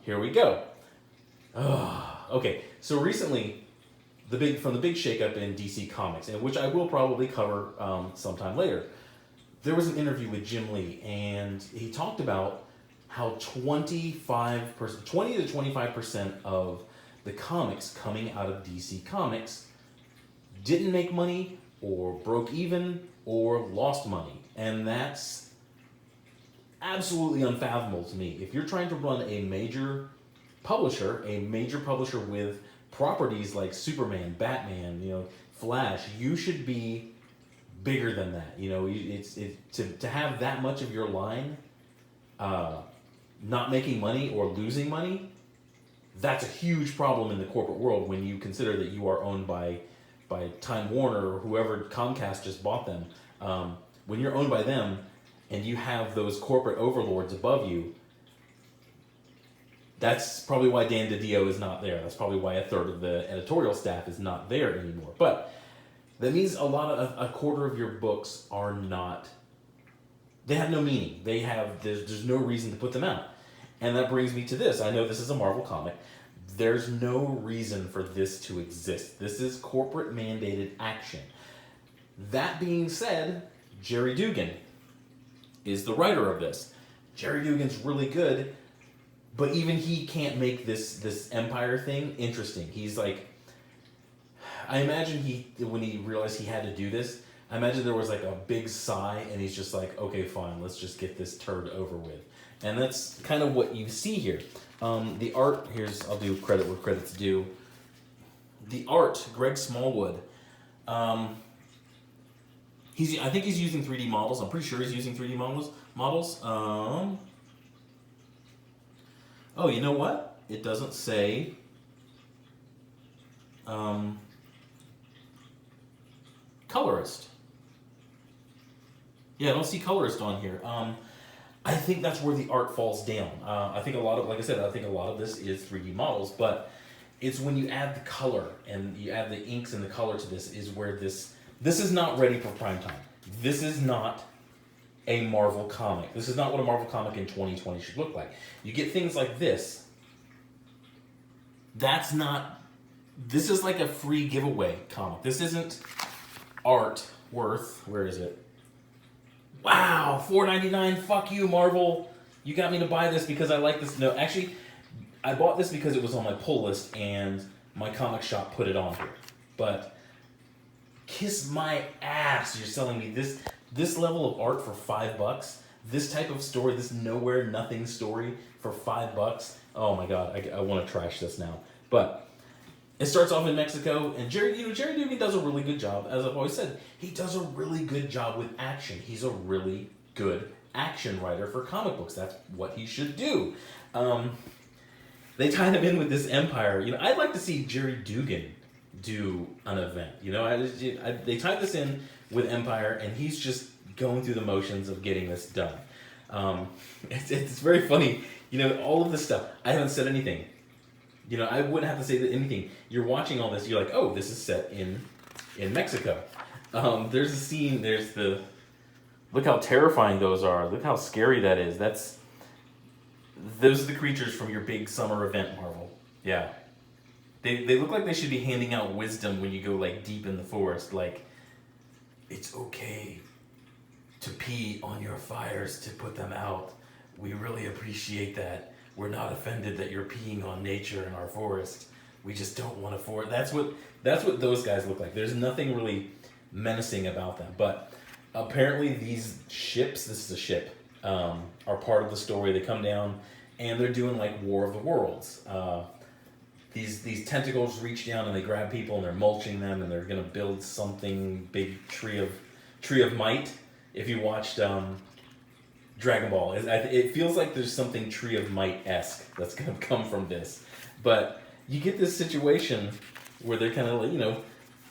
Here we go. Okay, so recently, from the big shakeup in DC Comics, and which I will probably cover sometime later, there was an interview with Jim Lee, and he talked about how 20 to 25% of the comics coming out of DC Comics didn't make money, or broke even, or lost money. And that's absolutely unfathomable to me. If you're trying to run a major publisher with properties like Superman, Batman, Flash, you should be bigger than that. To have that much of your line not making money or losing money, that's a huge problem in the corporate world when you consider that you are owned by Time Warner or whoever, Comcast just bought them. When you're owned by them and you have those corporate overlords above you, that's probably why Dan DiDio is not there. That's probably why a third of the editorial staff is not there anymore. But that means a quarter of your books are not, they have no meaning. There's no reason to put them out. And that brings me to this. I know this is a Marvel comic. There's no reason for this to exist. This is corporate mandated action. That being said, Jerry Dugan is the writer of this. Jerry Dugan's really good, but even he can't make this Empire thing interesting. He's like, I imagine when he realized he had to do this, I imagine there was like a big sigh, and he's just like, okay, fine, let's just get this turd over with. And that's kind of what you see here. The art, I'll do credit where credit's due. The art, Greg Smallwood, I think he's using 3D models. I'm pretty sure he's using 3D models. Oh, you know what? It doesn't say. Colorist. Yeah, I don't see colorist on here. I think that's where the art falls down. I think a lot of this is 3D models, but it's when you add the color and you add the inks and the color to this is where this is not ready for prime time. This is not a Marvel comic. This is not what a Marvel comic in 2020 should look like. You get things like this. This is like a free giveaway comic. This isn't art worth, where is it? Wow, $4.99, fuck you, Marvel. You got me to buy this because I like this. No, actually, I bought this because it was on my pull list and my comic shop put it on here. But kiss my ass, you're selling me this level of art for $5. This type of story, this nowhere nothing story for $5. Oh my god, I want to trash this now. But it starts off in Mexico, and Jerry Dugan does a really good job. As I've always said, he does a really good job with action. He's a really good action writer for comic books. That's what he should do. They tied him in with this Empire. I'd like to see Jerry Dugan do an event. They tied this in with Empire, and he's just going through the motions of getting this done. It's very funny. All of this stuff. I haven't said anything. I wouldn't have to say anything. You're watching all this. You're like, oh, this is set in Mexico. There's a scene. Look how terrifying those are. Look how scary that is. Those are the creatures from your big summer event, Marvel. Yeah. They look like they should be handing out wisdom when you go like deep in the forest. Like, it's okay to pee on your fires to put them out. We really appreciate that. We're not offended that you're peeing on nature in our forest. We just don't want to forest. That's what those guys look like. There's nothing really menacing about them. But apparently these ships, this is a ship, are part of the story. They come down and they're doing like War of the Worlds. These tentacles reach down and they grab people and they're mulching them and they're gonna build something big, tree of might. If you watched Dragon Ball, it feels like there's something Tree of Might-esque that's gonna come from this. But you get this situation where they're kind of like,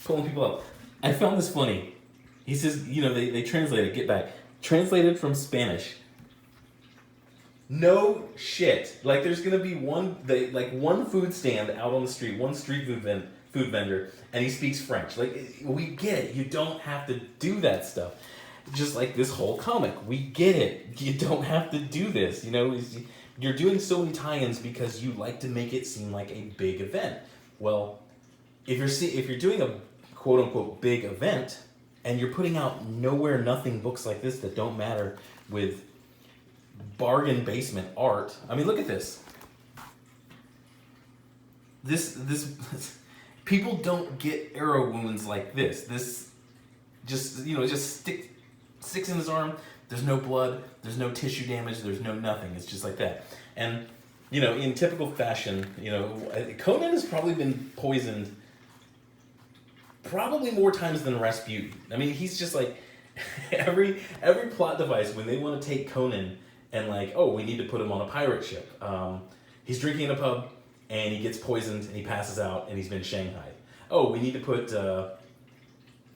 pulling people up. I found this funny. He says, they translated, get back, translated from Spanish. No shit. Like there's gonna be one food stand out on the street, one street food vendor, and he speaks French. Like, we get it. You don't have to do that stuff. Just like this whole comic, we get it. You don't have to do this. you're doing so many tie-ins because you like to make it seem like a big event. Well, if you're doing a quote unquote big event and you're putting out nowhere nothing books like this that don't matter with bargain basement art. I mean, look at this. This people don't get arrow wounds like this. This just sticks in his arm. There's no blood. There's no tissue damage. There's no nothing. It's just like that. And in typical fashion, Conan has probably been poisoned probably more times than Rasputin. I mean, he's just like every plot device when they want to take Conan and like, oh, we need to put him on a pirate ship. He's drinking in a pub and he gets poisoned and he passes out and he's been shanghaied. Oh, we need to put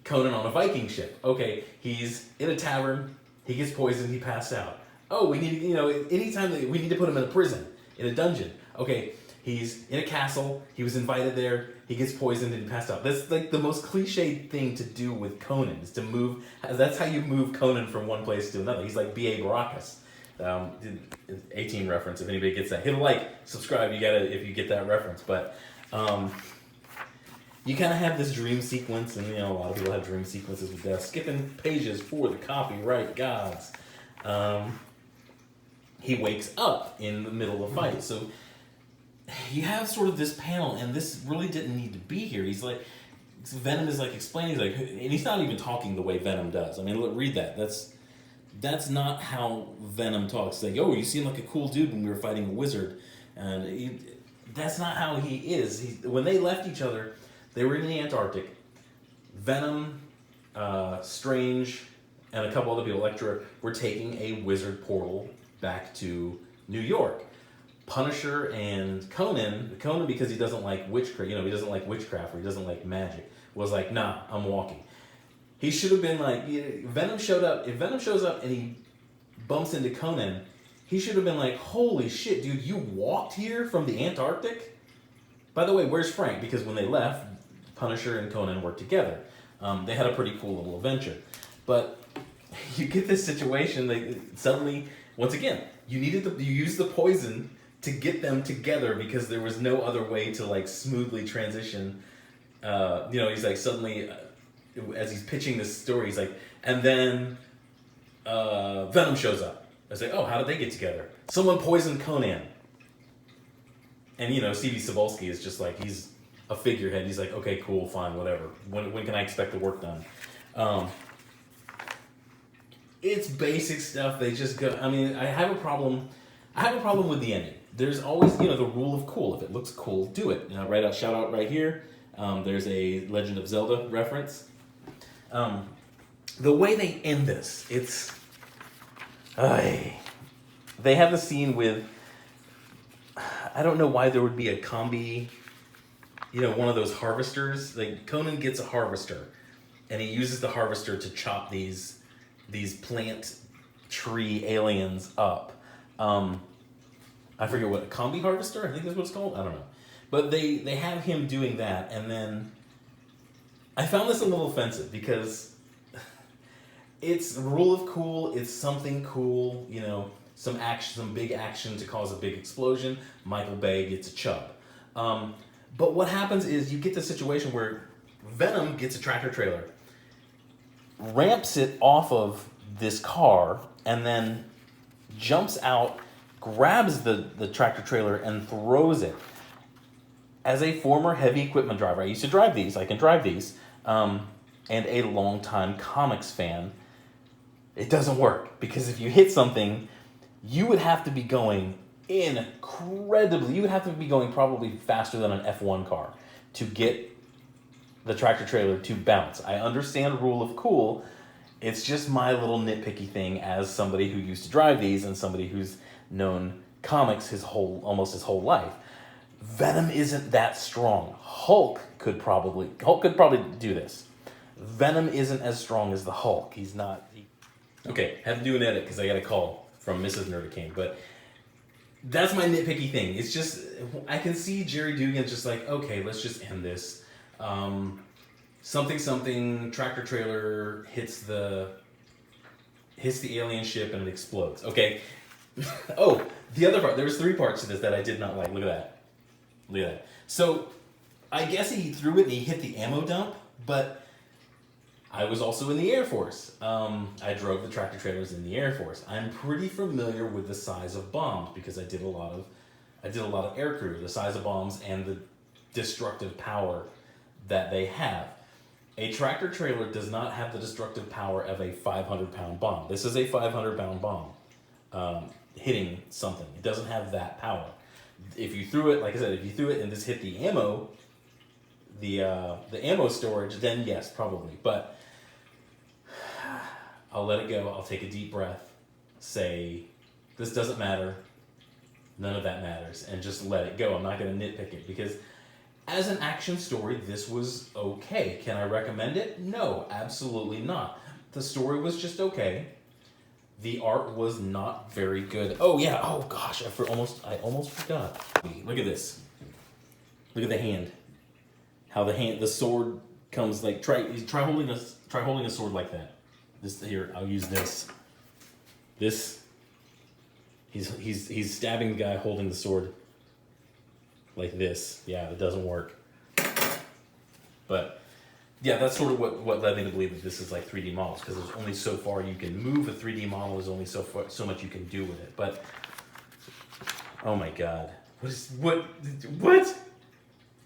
Conan on a Viking ship. Okay, he's in a tavern, he gets poisoned, he passed out. Oh, we need, anytime we need to put him in a prison, in a dungeon. Okay, he's in a castle, he was invited there, he gets poisoned and he passed out. That's like the most cliched thing to do with Conan, is to move, that's how you move Conan from one place to another. He's like B.A. Baracus. 18 reference, if anybody gets that. Hit a like, subscribe, you gotta, if you get that reference. But you kind of have this dream sequence, and a lot of people have dream sequences with death. Skipping pages for the copyright gods. He wakes up in the middle of a fight. So you have sort of this panel, and this really didn't need to be here. He's like, Venom is like explaining, he's like, and he's not even talking the way Venom does. I mean, look, read that. That's not how Venom talks. Like, oh, you seem like a cool dude when we were fighting a wizard. And that's not how he is. When they left each other, they were in the Antarctic. Venom, Strange, and a couple other people, Elektra, were taking a wizard portal back to New York. Punisher and Conan because he doesn't like witchcraft, he doesn't like witchcraft or he doesn't like magic, was like, nah, I'm walking. He should have been like, Venom showed up. If Venom shows up and he bumps into Conan, he should have been like, holy shit, dude, you walked here from the Antarctic? By the way, where's Frank? Because when they left, Punisher and Conan worked together. They had a pretty cool little adventure. But you get this situation, suddenly, once again, you used the poison to get them together because there was no other way to like smoothly transition. He's like suddenly... as he's pitching this story, he's like, and then Venom shows up. I was like, oh, how did they get together? Someone poisoned Conan. And, Stevie Cebulski is just like, he's a figurehead. He's like, okay, cool, fine, whatever. When can I expect the work done? It's basic stuff. They just go, I have a problem with the ending. There's always, the rule of cool. If it looks cool, do it. Shout out right here. There's a Legend of Zelda reference. The way they end this, they have the scene with, I don't know why there would be a combi, one of those harvesters. Like Conan gets a harvester, and he uses the harvester to chop these plant tree aliens up. I forget what, a combi harvester? I think that's what it's called. I don't know. But they have him doing that, and then I found this a little offensive because it's rule of cool, it's something cool, some action, some big action to cause a big explosion. Michael Bay gets a chub. But what happens is you get the situation where Venom gets a tractor trailer, ramps it off of this car, and then jumps out, grabs the tractor trailer, and throws it. As a former heavy equipment driver, I used to drive these, I can drive these, and a longtime comics fan, it doesn't work. Because if you hit something, you would have to be going incredibly, you would have to be going probably faster than an F1 car to get the tractor trailer to bounce. I understand rule of cool. It's just my little nitpicky thing as somebody who used to drive these and somebody who's known comics almost his whole life. Venom isn't that strong. Hulk could probably do this. Venom isn't as strong as the Hulk. He's not. Okay, had to do an edit because I got a call from Mrs. Nerdicane, but that's my nitpicky thing. It's just, I can see Jerry Dugan just like, okay, let's just end this. Something, tractor trailer hits the alien ship and it explodes. Okay, Oh, the other part. There was 3 parts to this that I did not like. Look at that. Look at that. So, I guess he threw it and he hit the ammo dump, but I was also in the Air Force. I drove the tractor trailers in the Air Force. I'm pretty familiar with the size of bombs because I did a lot of air crew, the size of bombs and the destructive power that they have. A tractor trailer does not have the destructive power of a 500-pound bomb. This is a 500-pound bomb hitting something. It doesn't have that power. If you threw it, like I said, if you threw it and this hit the ammo, the ammo storage, then yes, probably. But I'll let it go. I'll take a deep breath, say, this doesn't matter. None of that matters, and just let it go. I'm not going to nitpick it because as an action story, this was okay. Can I recommend it? No, absolutely not. The story was just okay. The art was not very good. Oh yeah. Oh gosh, I almost forgot. Look at this. Look at the hand. How the sword comes like try holding a sword like that. This here, I'll use this. This. He's stabbing the guy holding the sword like this. Yeah, it doesn't work. But yeah, that's sort of what led me to believe that this is like 3D models, because there's only so far you can move a 3D model. There's only so much you can do with it. But oh my god, what?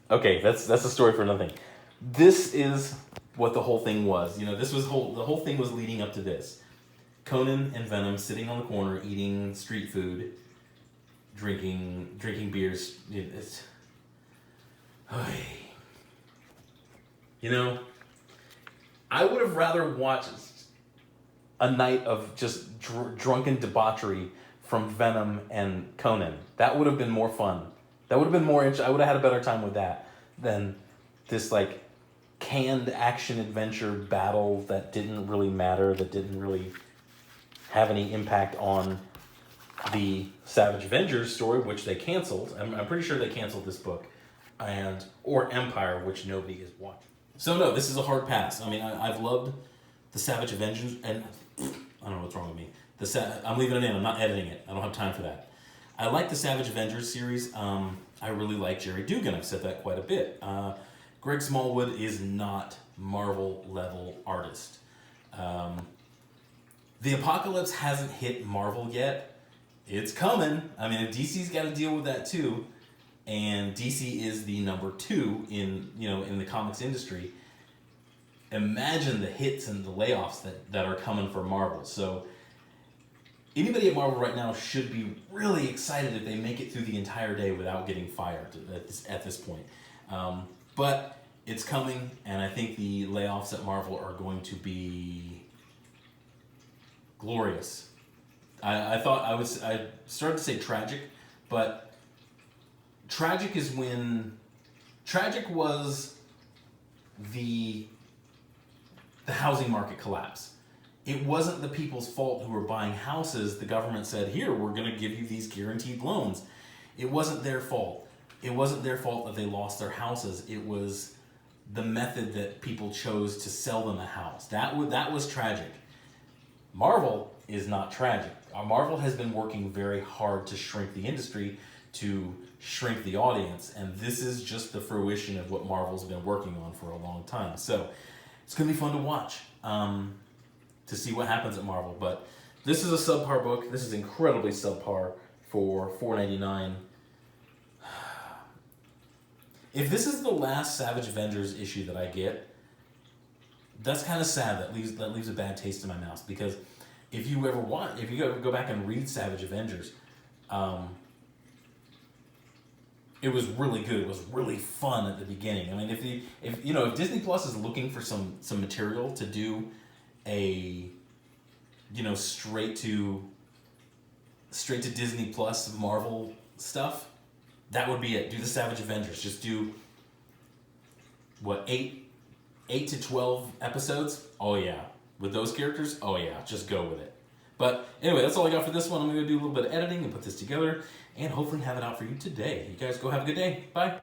Okay, that's a story for another thing. This is what the whole thing was. You know, the whole thing was leading up to this. Conan and Venom sitting on the corner eating street food, drinking beers. It's, you know, I would have rather watched a night of just drunken debauchery from Venom and Conan. That would have been more fun. That would have been more interesting. I would have had a better time with that than this like canned action adventure battle that didn't really matter, that didn't really have any impact on the Savage Avengers story, which they canceled. I'm pretty sure they canceled this book, or Empire, which nobody is watching. So no, this is a hard pass. I mean, I've loved the Savage Avengers, and I don't know what's wrong with me. I'm leaving it in. I'm not editing it. I don't have time for that. I like the Savage Avengers series. I really like Jerry Dugan. I've said that quite a bit. Greg Smallwood is not Marvel level artist. The apocalypse hasn't hit Marvel yet. It's coming. I mean, DC's got to deal with that too, and DC is the number 2 in the comics industry. Imagine the hits and the layoffs that are coming for Marvel. So anybody at Marvel right now should be really excited if they make it through the entire day without getting fired at this point. But it's coming, and I think the layoffs at Marvel are going to be glorious. I started to say tragic, but tragic was the housing market collapse. It wasn't the people's fault who were buying houses. The government said, here, we're going to give you these guaranteed loans. It wasn't their fault. It wasn't their fault that they lost their houses. It was the method that people chose to sell them a house. That was tragic. Marvel is not tragic. Marvel has been working very hard to shrink the industry, to shrink the audience, and this is just the fruition of what Marvel's been working on for a long time. So it's going to be fun to watch, to see what happens at Marvel. But this is a subpar book. This is incredibly subpar for $4.99. If this is the last Savage Avengers issue that I get, that's kind of sad. That leaves a bad taste in my mouth, because if you ever go back and read Savage Avengers, it was really good. It was really fun at the beginning. I mean, if Disney Plus is looking for some material to do a straight to Disney Plus Marvel stuff, that would be it. Do the Savage Avengers. Just do 8 to 12 episodes. Oh yeah, with those characters. Oh yeah, just go with it. But anyway, that's all I got for this one. I'm gonna do a little bit of editing and put this together, and hopefully have it out for you today. You guys go have a good day. Bye.